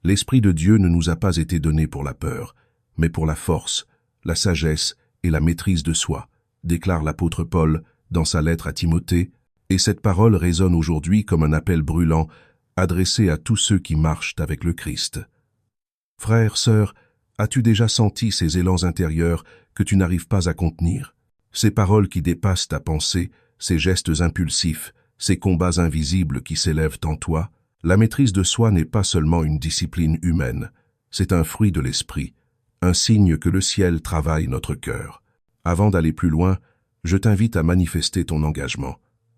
L'Esprit de Dieu ne nous a pas été donné pour la peur, mais pour la force, la sagesse et la maîtrise de soi, déclare l'apôtre Paul dans sa lettre à Timothée, et cette parole résonne aujourd'hui comme un appel brûlant adressé à tous ceux qui marchent avec le Christ. Frère, sœur, as-tu déjà senti ces élans intérieurs que tu n'arrives pas à contenir? Ces paroles qui dépassent ta pensée, ces gestes impulsifs, ces combats invisibles qui s'élèvent en toi? La maîtrise de soi n'est pas seulement une discipline humaine, c'est un fruit de l'esprit, un signe que le ciel travaille notre cœur. Avant d'aller plus loin, je t'invite à manifester ton engagement.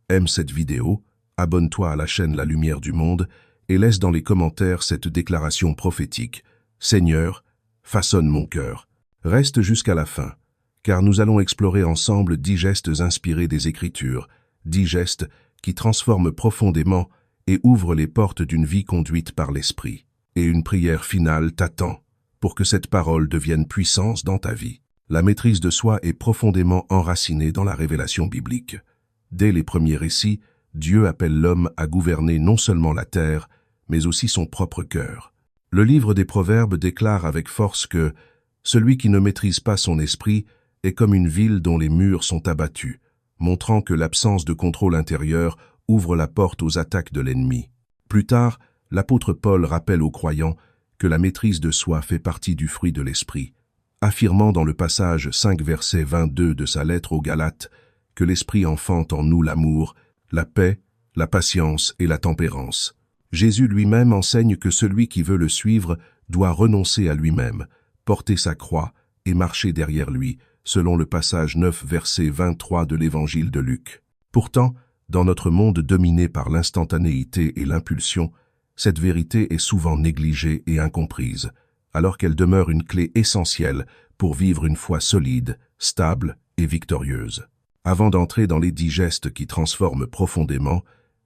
Aime cette vidéo, abonne-toi à la chaîne La Lumière du Monde et laisse dans les commentaires cette déclaration prophétique. Seigneur, façonne mon cœur. Reste jusqu'à la fin, car nous allons explorer ensemble 10 gestes inspirés des Écritures, 10 gestes qui transforment profondément et ouvrent les portes d'une vie conduite par l'Esprit. Et une prière finale t'attend pour que cette parole devienne puissance dans ta vie. La maîtrise de soi est profondément enracinée dans la révélation biblique. Dès les premiers récits, Dieu appelle l'homme à gouverner non seulement la terre, mais aussi son propre cœur. Le livre des Proverbes déclare avec force que « celui qui ne maîtrise pas son esprit est comme une ville dont les murs sont abattus », montrant que l'absence de contrôle intérieur ouvre la porte aux attaques de l'ennemi. Plus tard, l'apôtre Paul rappelle aux croyants que la maîtrise de soi fait partie du fruit de l'esprit, affirmant dans le passage 5 verset 22 de sa lettre aux Galates que l'Esprit enfante en nous l'amour, la paix, la patience et la tempérance. Jésus lui-même enseigne que celui qui veut le suivre doit renoncer à lui-même, porter sa croix et marcher derrière lui, selon le passage 9 verset 23 de l'Évangile de Luc. Pourtant, dans notre monde dominé par l'instantanéité et l'impulsion, cette vérité est souvent négligée et incomprise, alors qu'elle demeure une clé essentielle pour vivre une foi solide, stable et victorieuse. Avant d'entrer dans les 10 gestes qui transforment profondément,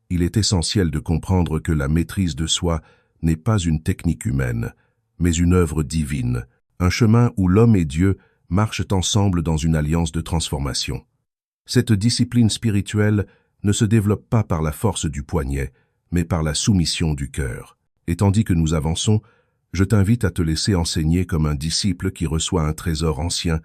il est essentiel de comprendre que la maîtrise de soi n'est pas une technique humaine, mais une œuvre divine, un chemin où l'homme et Dieu marchent ensemble dans une alliance de transformation. Cette discipline spirituelle ne se développe pas par la force du poignet, mais par la soumission du cœur. Et tandis que nous avançons, je t'invite à te laisser enseigner comme un disciple qui reçoit un trésor ancien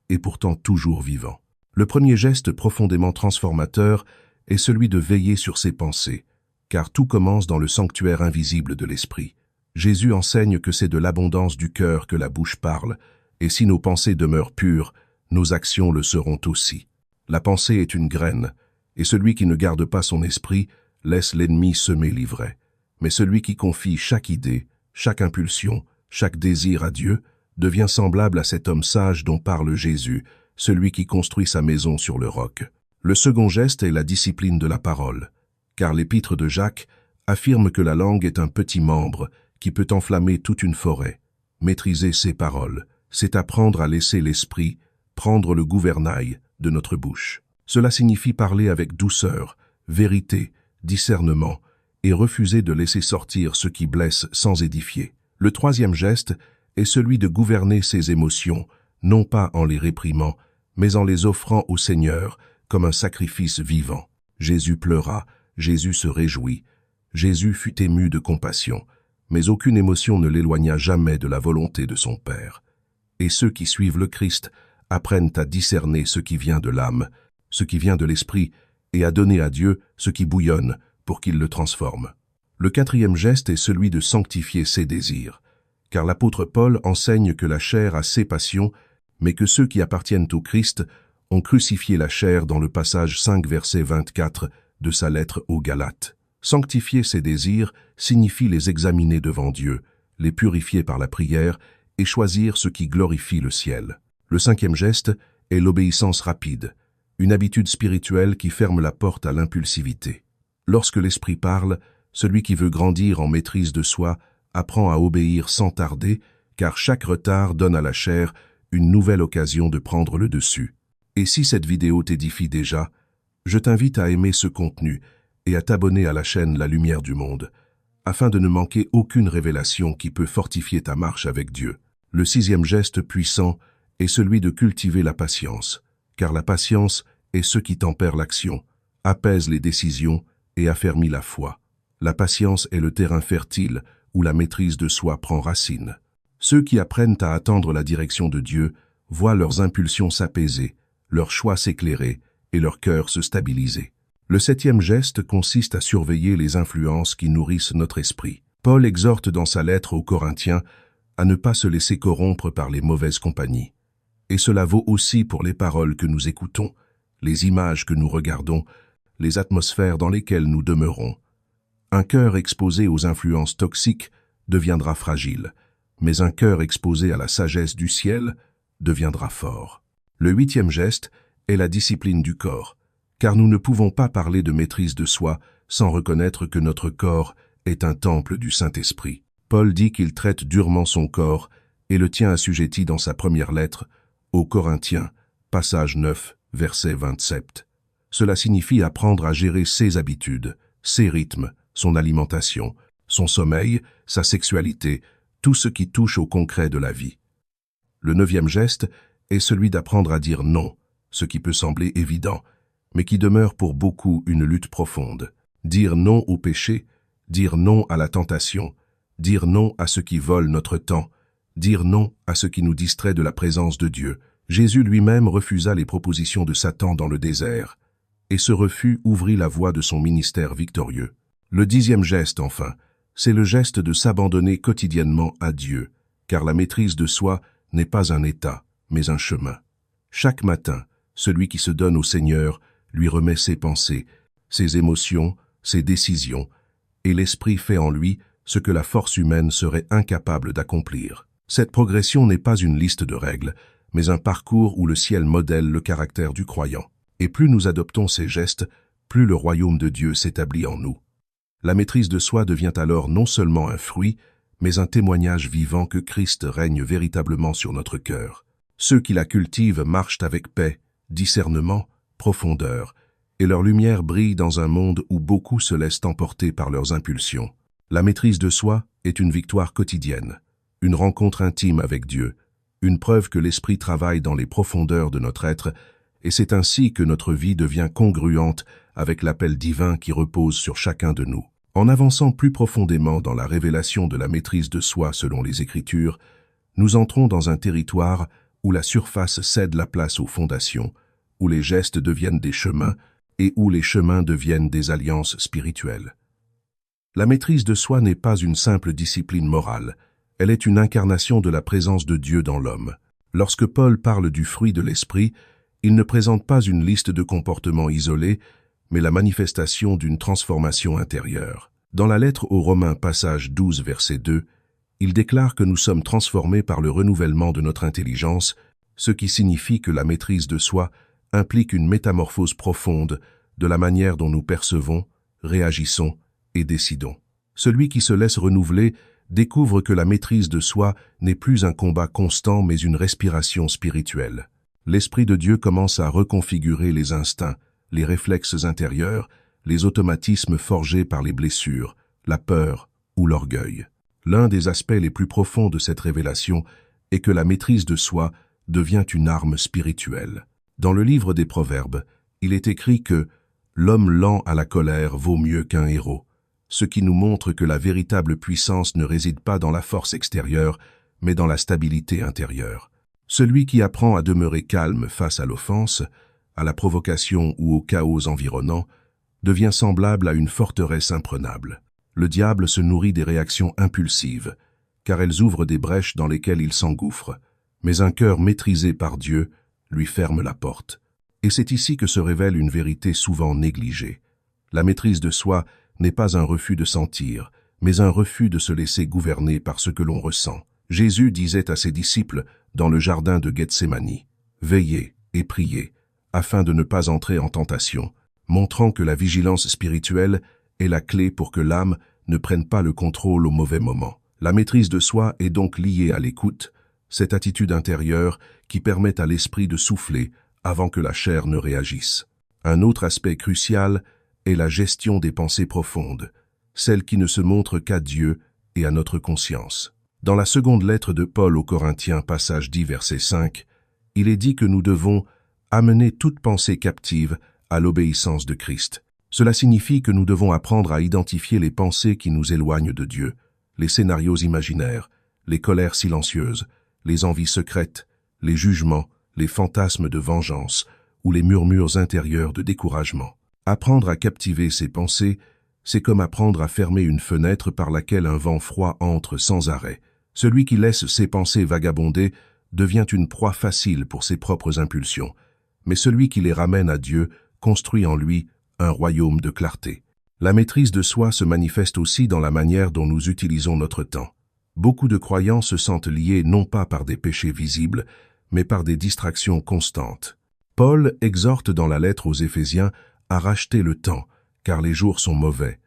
et pourtant toujours vivant. Le premier geste profondément transformateur est celui de veiller sur ses pensées, car tout commence dans le sanctuaire invisible de l'esprit. Jésus enseigne que c'est de l'abondance du cœur que la bouche parle, et si nos pensées demeurent pures, nos actions le seront aussi. La pensée est une graine, et celui qui ne garde pas son esprit laisse l'ennemi semer l'ivraie. Mais celui qui confie chaque idée, chaque impulsion, chaque désir à Dieu, devient semblable à cet homme sage dont parle Jésus, celui qui construit sa maison sur le roc. Le second geste est la discipline de la parole, car l'épître de Jacques affirme que la langue est un petit membre qui peut enflammer toute une forêt. Maîtriser ses paroles, c'est apprendre à laisser l'esprit prendre le gouvernail de notre bouche. Cela signifie parler avec douceur, vérité, discernement, et refuser de laisser sortir ce qui blesse sans édifier. Le troisième geste est celui de gouverner ses émotions, non pas en les réprimant, mais en les offrant au Seigneur comme un sacrifice vivant. Jésus pleura, Jésus se réjouit, Jésus fut ému de compassion, mais aucune émotion ne l'éloigna jamais de la volonté de son Père. Et ceux qui suivent le Christ apprennent à discerner ce qui vient de l'âme, ce qui vient de l'esprit, et à donner à Dieu ce qui bouillonne pour qu'il le transforme. Le quatrième geste est celui de sanctifier ses désirs, car l'apôtre Paul enseigne que la chair a ses passions, mais que ceux qui appartiennent au Christ ont crucifié la chair dans le passage 5 verset 24 de sa lettre aux Galates. Sanctifier ses désirs signifie les examiner devant Dieu, les purifier par la prière et choisir ce qui glorifie le ciel. Le cinquième geste est l'obéissance rapide, une habitude spirituelle qui ferme la porte à l'impulsivité. Lorsque l'Esprit parle, celui qui veut grandir en maîtrise de soi apprend à obéir sans tarder, car chaque retard donne à la chair une nouvelle occasion de prendre le dessus. Et si cette vidéo t'édifie déjà, je t'invite à aimer ce contenu et à t'abonner à la chaîne La Lumière du Monde, afin de ne manquer aucune révélation qui peut fortifier ta marche avec Dieu. Le sixième geste puissant est celui de cultiver la patience, car la patience est ce qui tempère l'action, apaise les décisions et affermit la foi. La patience est le terrain fertile où la maîtrise de soi prend racine. Ceux qui apprennent à attendre la direction de Dieu voient leurs impulsions s'apaiser, leurs choix s'éclairer et leur cœur se stabiliser. Le 7e geste consiste à surveiller les influences qui nourrissent notre esprit. Paul exhorte dans sa lettre aux Corinthiens à ne pas se laisser corrompre par les mauvaises compagnies. Et cela vaut aussi pour les paroles que nous écoutons, les images que nous regardons, les atmosphères dans lesquelles nous demeurons. Un cœur exposé aux influences toxiques deviendra fragile, mais un cœur exposé à la sagesse du ciel deviendra fort. Le 8e geste est la discipline du corps, car nous ne pouvons pas parler de maîtrise de soi sans reconnaître que notre corps est un temple du Saint-Esprit. Paul dit qu'il traite durement son corps et le tient assujetti dans sa première lettre aux Corinthiens, passage 9, verset 27. Cela signifie apprendre à gérer ses habitudes, ses rythmes, son alimentation, son sommeil, sa sexualité, tout ce qui touche au concret de la vie. Le 9e geste est celui d'apprendre à dire non, ce qui peut sembler évident, mais qui demeure pour beaucoup une lutte profonde. Dire non au péché, dire non à la tentation, dire non à ce qui vole notre temps, dire non à ce qui nous distrait de la présence de Dieu. Jésus lui-même refusa les propositions de Satan dans le désert, et ce refus ouvrit la voie de son ministère victorieux. Le 10e geste, enfin, c'est le geste de s'abandonner quotidiennement à Dieu, car la maîtrise de soi n'est pas un état, mais un chemin. Chaque matin, celui qui se donne au Seigneur lui remet ses pensées, ses émotions, ses décisions, et l'Esprit fait en lui ce que la force humaine serait incapable d'accomplir. Cette progression n'est pas une liste de règles, mais un parcours où le ciel modèle le caractère du croyant. Et plus nous adoptons ces gestes, plus le royaume de Dieu s'établit en nous. La maîtrise de soi devient alors non seulement un fruit, mais un témoignage vivant que Christ règne véritablement sur notre cœur. Ceux qui la cultivent marchent avec paix, discernement, profondeur, et leur lumière brille dans un monde où beaucoup se laissent emporter par leurs impulsions. La maîtrise de soi est une victoire quotidienne, une rencontre intime avec Dieu, une preuve que l'Esprit travaille dans les profondeurs de notre être, et c'est ainsi que notre vie devient congruente avec l'appel divin qui repose sur chacun de nous. En avançant plus profondément dans la révélation de la maîtrise de soi selon les Écritures, nous entrons dans un territoire où la surface cède la place aux fondations, où les gestes deviennent des chemins et où les chemins deviennent des alliances spirituelles. La maîtrise de soi n'est pas une simple discipline morale, elle est une incarnation de la présence de Dieu dans l'homme. Lorsque Paul parle du fruit de l'esprit, il ne présente pas une liste de comportements isolés, mais la manifestation d'une transformation intérieure. Dans la lettre aux Romains, passage 12, verset 2, il déclare que nous sommes transformés par le renouvellement de notre intelligence, ce qui signifie que la maîtrise de soi implique une métamorphose profonde de la manière dont nous percevons, réagissons et décidons. Celui qui se laisse renouveler découvre que la maîtrise de soi n'est plus un combat constant mais une respiration spirituelle. L'Esprit de Dieu commence à reconfigurer les instincts, les réflexes intérieurs, les automatismes forgés par les blessures, la peur ou l'orgueil. L'un des aspects les plus profonds de cette révélation est que la maîtrise de soi devient une arme spirituelle. Dans le livre des Proverbes, il est écrit que « l'homme lent à la colère vaut mieux qu'un héros », ce qui nous montre que la véritable puissance ne réside pas dans la force extérieure, mais dans la stabilité intérieure. Celui qui apprend à demeurer calme face à l'offense, à la provocation ou au chaos environnant, devient semblable à une forteresse imprenable. Le diable se nourrit des réactions impulsives, car elles ouvrent des brèches dans lesquelles il s'engouffre, mais un cœur maîtrisé par Dieu lui ferme la porte. Et c'est ici que se révèle une vérité souvent négligée. La maîtrise de soi n'est pas un refus de sentir, mais un refus de se laisser gouverner par ce que l'on ressent. Jésus disait à ses disciples dans le jardin de Gethsémani, « Veillez et priez, afin de ne pas entrer en tentation », montrant que la vigilance spirituelle est la clé pour que l'âme ne prenne pas le contrôle au mauvais moment. La maîtrise de soi est donc liée à l'écoute, cette attitude intérieure qui permet à l'esprit de souffler avant que la chair ne réagisse. Un autre aspect crucial est la gestion des pensées profondes, celles qui ne se montrent qu'à Dieu et à notre conscience. Dans la seconde lettre de Paul aux Corinthiens, passage 10, verset 5, il est dit que nous devons amener toute pensée captive à l'obéissance de Christ. Cela signifie que nous devons apprendre à identifier les pensées qui nous éloignent de Dieu, les scénarios imaginaires, les colères silencieuses, les envies secrètes, les jugements, les fantasmes de vengeance ou les murmures intérieurs de découragement. Apprendre à captiver ces pensées, c'est comme apprendre à fermer une fenêtre par laquelle un vent froid entre sans arrêt. Celui qui laisse ses pensées vagabonder devient une proie facile pour ses propres impulsions, mais celui qui les ramène à Dieu construit en lui un royaume de clarté. La maîtrise de soi se manifeste aussi dans la manière dont nous utilisons notre temps. Beaucoup de croyants se sentent liés non pas par des péchés visibles, mais par des distractions constantes. Paul exhorte dans la lettre aux Éphésiens à racheter le temps, car les jours sont mauvais.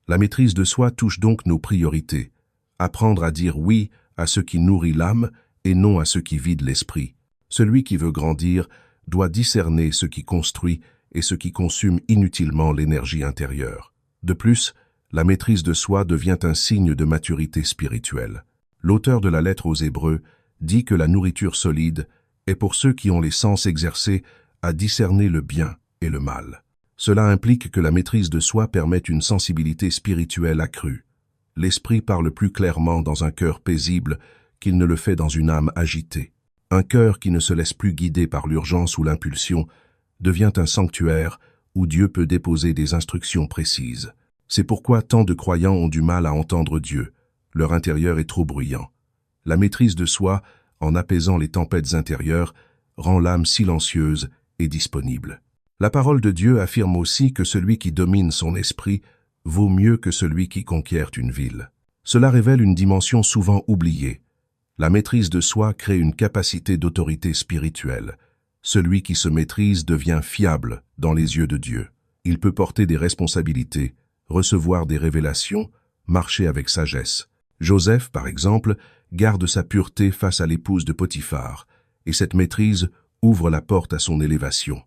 La maîtrise de soi touche donc nos priorités. Apprendre à dire oui à ce qui nourrit l'âme et non à ce qui vide l'esprit. Celui qui veut grandir doit discerner ce qui construit et ce qui consume inutilement l'énergie intérieure. De plus, la maîtrise de soi devient un signe de maturité spirituelle. L'auteur de la lettre aux Hébreux dit que la nourriture solide est pour ceux qui ont les sens exercés à discerner le bien et le mal. Cela implique que la maîtrise de soi permette une sensibilité spirituelle accrue. L'esprit parle plus clairement dans un cœur paisible qu'il ne le fait dans une âme agitée. Un cœur qui ne se laisse plus guider par l'urgence ou l'impulsion devient un sanctuaire où Dieu peut déposer des instructions précises. C'est pourquoi tant de croyants ont du mal à entendre Dieu. Leur intérieur est trop bruyant. La maîtrise de soi, en apaisant les tempêtes intérieures, rend l'âme silencieuse et disponible. La parole de Dieu affirme aussi que celui qui domine son esprit vaut mieux que celui qui conquiert une ville. Cela révèle une dimension souvent oubliée. La maîtrise de soi crée une capacité d'autorité spirituelle. Celui qui se maîtrise devient fiable dans les yeux de Dieu. Il peut porter des responsabilités, recevoir des révélations, marcher avec sagesse. Joseph, par exemple, garde sa pureté face à l'épouse de Potiphar, et cette maîtrise ouvre la porte à son élévation.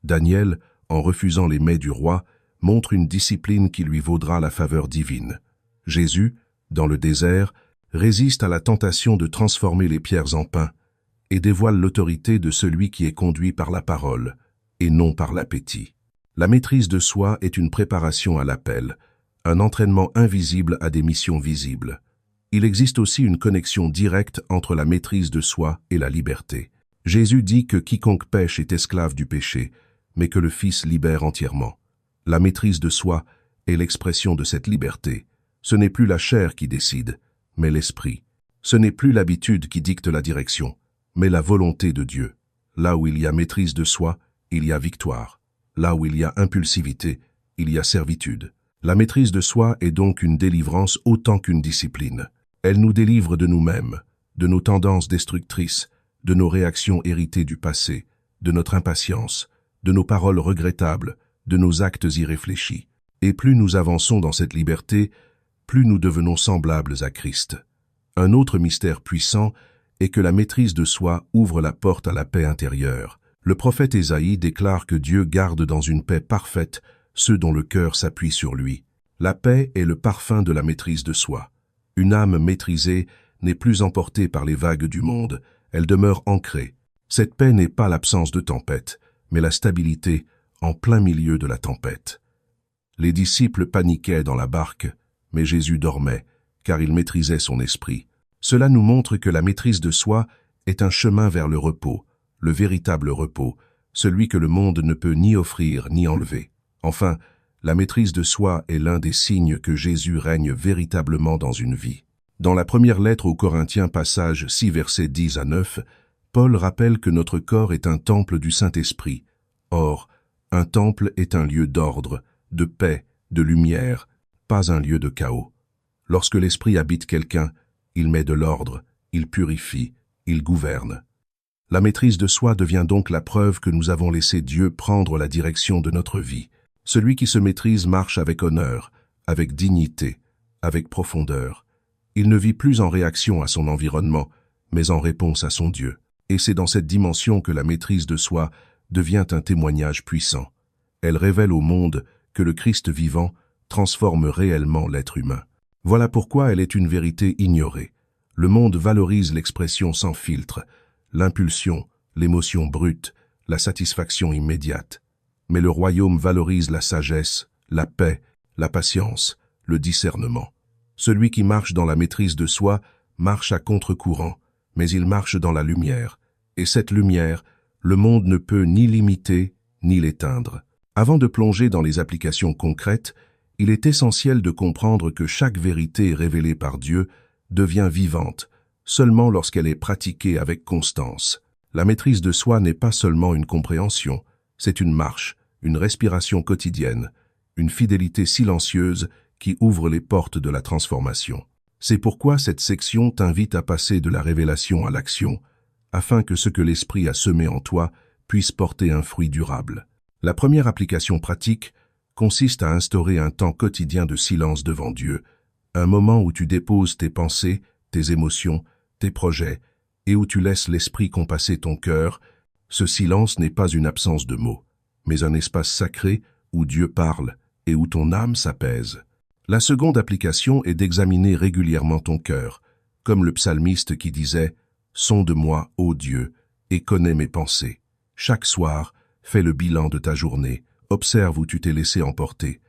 Daniel, en refusant les mets du roi, montre une discipline qui lui vaudra la faveur divine. Jésus, dans le désert, résiste à la tentation de transformer les pierres en pain et dévoile l'autorité de celui qui est conduit par la parole et non par l'appétit. La maîtrise de soi est une préparation à l'appel, un entraînement invisible à des missions visibles. Il existe aussi une connexion directe entre la maîtrise de soi et la liberté. Jésus dit que quiconque pêche est esclave du péché, mais que le Fils libère entièrement. La maîtrise de soi est l'expression de cette liberté. Ce n'est plus la chair qui décide, mais l'esprit. Ce n'est plus l'habitude qui dicte la direction, mais la volonté de Dieu. Là où il y a maîtrise de soi, il y a victoire. Là où il y a impulsivité, il y a servitude. La maîtrise de soi est donc une délivrance autant qu'une discipline. Elle nous délivre de nous-mêmes, de nos tendances destructrices, de nos réactions héritées du passé, de notre impatience, de nos paroles regrettables, de nos actes irréfléchis. Et plus nous avançons dans cette liberté, plus nous devenons semblables à Christ. Un autre mystère puissant est que la maîtrise de soi ouvre la porte à la paix intérieure. Le prophète Ésaïe déclare que Dieu garde dans une paix parfaite ceux dont le cœur s'appuie sur lui. La paix est le parfum de la maîtrise de soi. Une âme maîtrisée n'est plus emportée par les vagues du monde, elle demeure ancrée. Cette paix n'est pas l'absence de tempête, mais la stabilité en plein milieu de la tempête. Les disciples paniquaient dans la barque, mais Jésus dormait, car il maîtrisait son esprit. Cela nous montre que la maîtrise de soi est un chemin vers le repos, le véritable repos, celui que le monde ne peut ni offrir ni enlever. Enfin, la maîtrise de soi est l'un des signes que Jésus règne véritablement dans une vie. Dans la première lettre aux Corinthiens, passage 6, versets 10 à 9, Paul rappelle que notre corps est un temple du Saint-Esprit. Or, un temple est un lieu d'ordre, de paix, de lumière, pas un lieu de chaos. Lorsque l'Esprit habite quelqu'un, il met de l'ordre, il purifie, il gouverne. La maîtrise de soi devient donc la preuve que nous avons laissé Dieu prendre la direction de notre vie. Celui qui se maîtrise marche avec honneur, avec dignité, avec profondeur. Il ne vit plus en réaction à son environnement, mais en réponse à son Dieu. Et c'est dans cette dimension que la maîtrise de soi devient un témoignage puissant. Elle révèle au monde que le Christ vivant transforme réellement l'être humain. Voilà pourquoi elle est une vérité ignorée. Le monde valorise l'expression sans filtre, l'impulsion, l'émotion brute, la satisfaction immédiate. Mais le royaume valorise la sagesse, la paix, la patience, le discernement. Celui qui marche dans la maîtrise de soi marche à contre-courant, mais il marche dans la lumière. Et cette lumière, le monde ne peut ni l'imiter, ni l'éteindre. Avant de plonger dans les applications concrètes, il est essentiel de comprendre que chaque vérité révélée par Dieu devient vivante, seulement lorsqu'elle est pratiquée avec constance. La maîtrise de soi n'est pas seulement une compréhension, c'est une marche, une respiration quotidienne, une fidélité silencieuse qui ouvre les portes de la transformation. C'est pourquoi cette section t'invite à passer de la révélation à l'action, afin que ce que l'Esprit a semé en toi puisse porter un fruit durable. La première application pratique consiste à instaurer un temps quotidien de silence devant Dieu, un moment où tu déposes tes pensées, tes émotions, tes projets, et où tu laisses l'Esprit compasser ton cœur. Ce silence n'est pas une absence de mots, mais un espace sacré où Dieu parle et où ton âme s'apaise. La seconde application est d'examiner régulièrement ton cœur, comme le psalmiste qui disait « Sonde-moi, ô Dieu, et connais mes pensées ». Chaque soir, fais le bilan de ta journée, observe où tu t'es laissé emporter,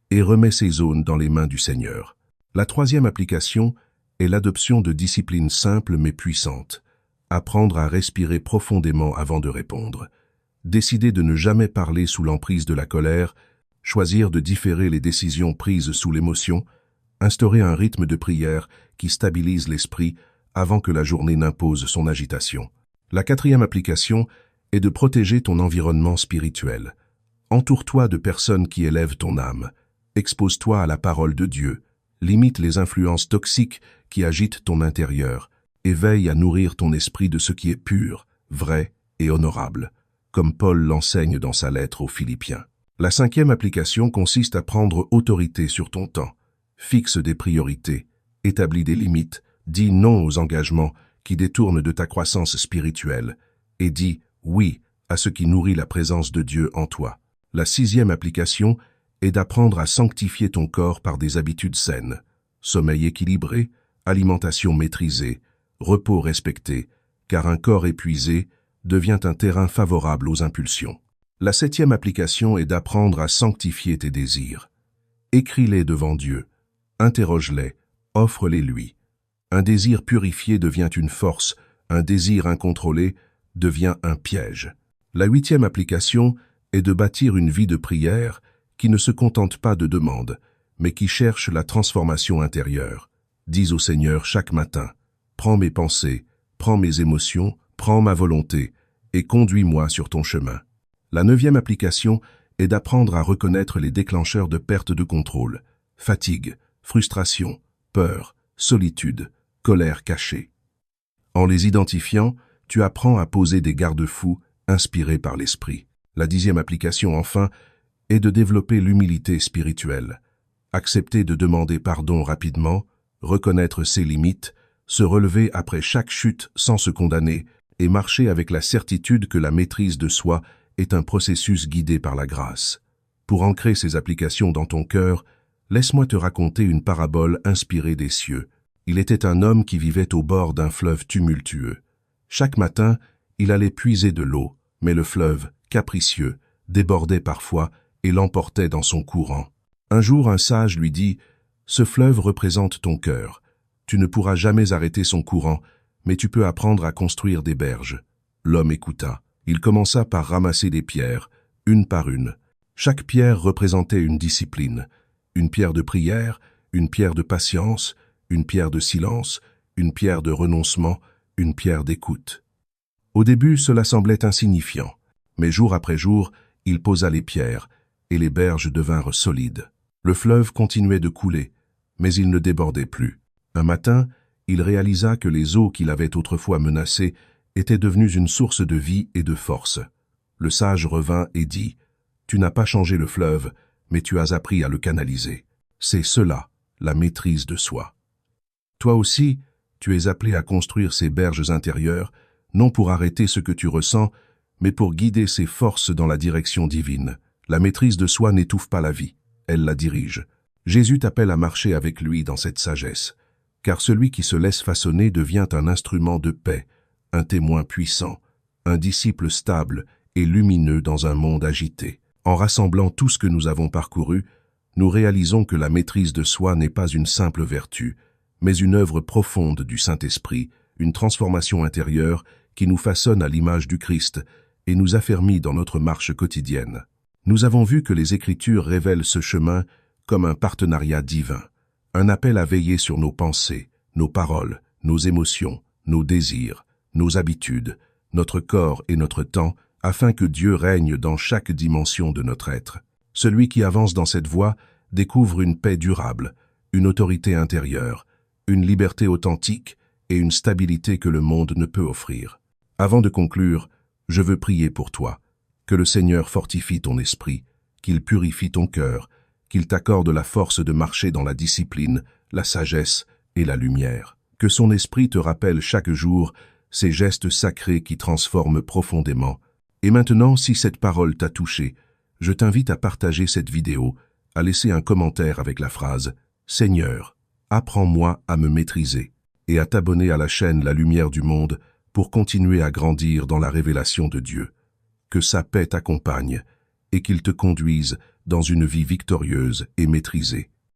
et remets ces zones dans les mains du Seigneur. La troisième application est l'adoption de disciplines simples mais puissantes. Apprendre à respirer profondément avant de répondre. Décider de ne jamais parler sous l'emprise de la colère, choisir de différer les décisions prises sous l'émotion, instaurer un rythme de prière qui stabilise l'esprit avant que la journée n'impose son agitation. La quatrième application est de protéger ton environnement spirituel. Entoure-toi de personnes qui élèvent ton âme. Expose-toi à la parole de Dieu. Limite les influences toxiques qui agitent ton intérieur et veille à nourrir ton esprit de ce qui est pur, vrai et honorable, comme Paul l'enseigne dans sa lettre aux Philippiens. La cinquième application consiste à prendre autorité sur ton temps. Fixe des priorités, établis des limites, dis non aux engagements qui détournent de ta croissance spirituelle et dis oui à ce qui nourrit la présence de Dieu en toi. La sixième application est d'apprendre à sanctifier ton corps par des habitudes saines. Sommeil équilibré, alimentation maîtrisée, repos respecté, car un corps épuisé devient un terrain favorable aux impulsions. La septième application est d'apprendre à sanctifier tes désirs. Écris-les devant Dieu, interroge-les, offre-les lui. Un désir purifié devient une force, un désir incontrôlé devient un piège. La huitième application est de bâtir une vie de prière qui ne se contente pas de demandes, mais qui cherche la transformation intérieure. Dis au Seigneur chaque matin, prends mes pensées, prends mes émotions, prends ma volonté, et conduis-moi sur ton chemin. La neuvième application est d'apprendre à reconnaître les déclencheurs de perte de contrôle, fatigue, frustration, peur, solitude, colère cachée. En les identifiant, tu apprends à poser des garde-fous inspirés par l'Esprit. La dixième application, enfin, est de développer l'humilité spirituelle. Accepter de demander pardon rapidement, reconnaître ses limites, se relever après chaque chute sans se condamner et marcher avec la certitude que la maîtrise de soi est un processus guidé par la grâce. Pour ancrer ces applications dans ton cœur, laisse-moi te raconter une parabole inspirée des cieux. Il était un homme qui vivait au bord d'un fleuve tumultueux. Chaque matin, il allait puiser de l'eau, mais le fleuve, capricieux, débordait parfois et l'emportait dans son courant. Un jour, un sage lui dit « Ce fleuve représente ton cœur. Tu ne pourras jamais arrêter son courant, mais tu peux apprendre à construire des berges. » L'homme écouta. Il commença par ramasser des pierres, une par une. Chaque pierre représentait une discipline. Une pierre de prière, une pierre de patience, une pierre de silence, une pierre de renoncement, une pierre d'écoute. Au début, cela semblait insignifiant, mais jour après jour, il posa les pierres, et les berges devinrent solides. Le fleuve continuait de couler, mais il ne débordait plus. Un matin, il réalisa que les eaux qu'il avait autrefois menacées étaient devenues une source de vie et de force. Le sage revint et dit « Tu n'as pas changé le fleuve, mais tu as appris à le canaliser. C'est cela, la maîtrise de soi. Toi aussi, tu es appelé à construire ces berges intérieures, non pour arrêter ce que tu ressens, mais pour guider ces forces dans la direction divine. La maîtrise de soi n'étouffe pas la vie, elle la dirige. Jésus t'appelle à marcher avec lui dans cette sagesse, car celui qui se laisse façonner devient un instrument de paix, un témoin puissant, un disciple stable et lumineux dans un monde agité. En rassemblant tout ce que nous avons parcouru, nous réalisons que la maîtrise de soi n'est pas une simple vertu, mais une œuvre profonde du Saint-Esprit, une transformation intérieure qui nous façonne à l'image du Christ et nous affermit dans notre marche quotidienne. Nous avons vu que les Écritures révèlent ce chemin comme un partenariat divin, un appel à veiller sur nos pensées, nos paroles, nos émotions, nos désirs, nos habitudes, notre corps et notre temps, afin que Dieu règne dans chaque dimension de notre être. Celui qui avance dans cette voie découvre une paix durable, une autorité intérieure, une liberté authentique et une stabilité que le monde ne peut offrir. Avant de conclure, je veux prier pour toi, que le Seigneur fortifie ton esprit, qu'il purifie ton cœur, qu'il t'accorde la force de marcher dans la discipline, la sagesse et la lumière. Que son esprit te rappelle chaque jour ces gestes sacrés qui transforment profondément. Et maintenant, si cette parole t'a touché, je t'invite à partager cette vidéo, à laisser un commentaire avec la phrase « Seigneur, apprends-moi à me maîtriser » et à t'abonner à la chaîne La Lumière du Monde pour continuer à grandir dans la révélation de Dieu. Que sa paix t'accompagne et qu'il te conduise dans une vie victorieuse et maîtrisée.